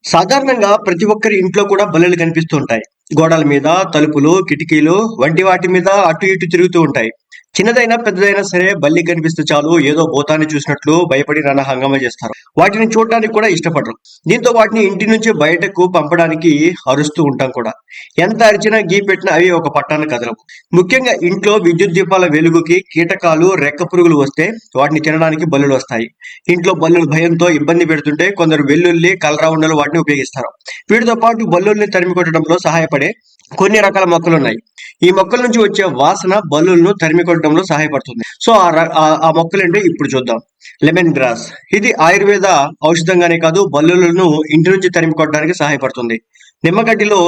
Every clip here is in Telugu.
సాధారణంగా ప్రతి ఒక్కరి ఇంట్లో కూడా బల్లులు కనిపిస్తూ ఉంటాయి. గోడల మీద, తలుపులు, కిటికీలు వంటి వాటి మీద అటు ఇటు తిరుగుతూ ఉంటాయి. చిన్నదైనా, పెద్దదైనా సరే బల్లి కనిపిస్తే చాలు ఏదో భూతాన్ని చూసినట్లు భయపడి హంగామా చేస్తారు. వాటిని చూడడానికి కూడా ఇష్టపడరు. దీంతో వాటిని ఇంటి నుంచి బయటకు పంపడానికి అరుస్తూ ఉంటాం కూడా. ఎంత అరిచినా, గీ పెట్టినా అవి ఒక పట్టాన కదలవు. ముఖ్యంగా ఇంట్లో విద్యుత్ దీపాల వెలుగుకి కీటకాలు, రెక్క పురుగులు వస్తే వాటిని తినడానికి బల్లులు వస్తాయి. ఇంట్లో బల్లులు భయంతో ఇబ్బంది పెడుతుంటే కొందరు వెల్లుల్లి, కలరావుండలు వాటిని ఉపయోగిస్తారు. వీటితో పాటు బల్లుల్ని తరిమి కొట్టడంలో సహాయపడే కొన్ని రకాల మొక్కలున్నాయి. ఈ మొక్కల నుంచి వచ్చే వాసన బల్లులను తరిమి కొట్టడంలో సహాయపడుతుంది. సో ఆ మొక్కలేంటి ఇప్పుడు చూద్దాం. Lemon grass. ఇది ఆయుర్వేద ఔషధంగానే కాదు, బల్లులను ఇంటి నుంచి తరిమి కొట్టడానికి సహాయపడుతుంది. నిమ్మగడ్డిలో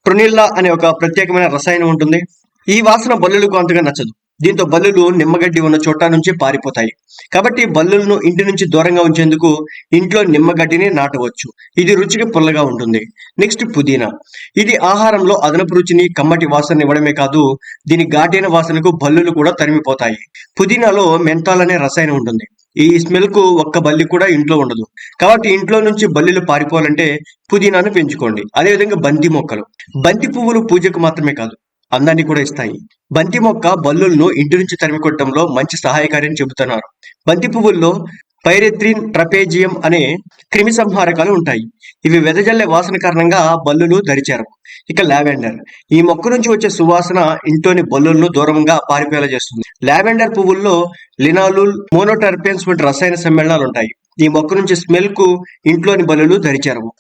ట్రునిల్లా అనే ఒక ప్రత్యేకమైన రసాయనం ఉంటుంది. ఈ వాసన బల్లులకు అంతగా నచ్చదు. దీంతో బల్లులు నిమ్మగడ్డి ఉన్న చోట నుంచి పారిపోతాయి. కాబట్టి బల్లులను ఇంటి నుంచి దూరంగా ఉంచేందుకు ఇంట్లో నిమ్మగడ్డిని నాటవచ్చు. ఇది రుచికి పుల్లగా ఉంటుంది. నెక్స్ట్ పుదీనా. ఇది ఆహారంలో అదనపు రుచిని, కమ్మటి వాసన ఇవ్వడమే కాదు, దీని ఘాటైన వాసనకు బల్లులు కూడా తరిమిపోతాయి. పుదీనాలో మెంతాల్ అనే రసాయనం ఉంటుంది. ఈ స్మెల్ కు ఒక్క బల్లి కూడా ఇంట్లో ఉండదు. కాబట్టి ఇంట్లో నుంచి బల్లిలు పారిపోవాలంటే పుదీనాను పెంచుకోండి. అదేవిధంగా బంతి మొక్కలు. బంతి పువ్వులు పూజకు మాత్రమే కాదు, అందాన్ని కూడా ఇస్తాయి. బంతి మొక్క బల్లులను ఇంటి నుంచి తరిమి కొట్టడంలో మంచి సహాయకారి అని చెబుతున్నారు. బంతి పువ్వుల్లో పైరెథ్రిన్ ట్రపేజియం అనే క్రిమి సంహారకాలు ఉంటాయి. ఇవి వెదజల్లే వాసన కారణంగా బల్లులు దరిచేరవు. ఇక లావెండర్. ఈ మొక్క నుంచి వచ్చే సువాసన ఇంట్లోని బల్లులను దూరంగా పారిపోయేలా చేస్తుంది. లావెండర్ పువ్వుల్లో లినాలుల్, మోనోటర్పెన్స్ వంటి రసాయన సమ్మేళనాలు ఉంటాయి. ఈ మొక్క నుంచి స్మెల్ కు ఇంట్లోని బల్లులు దరిచేరవు.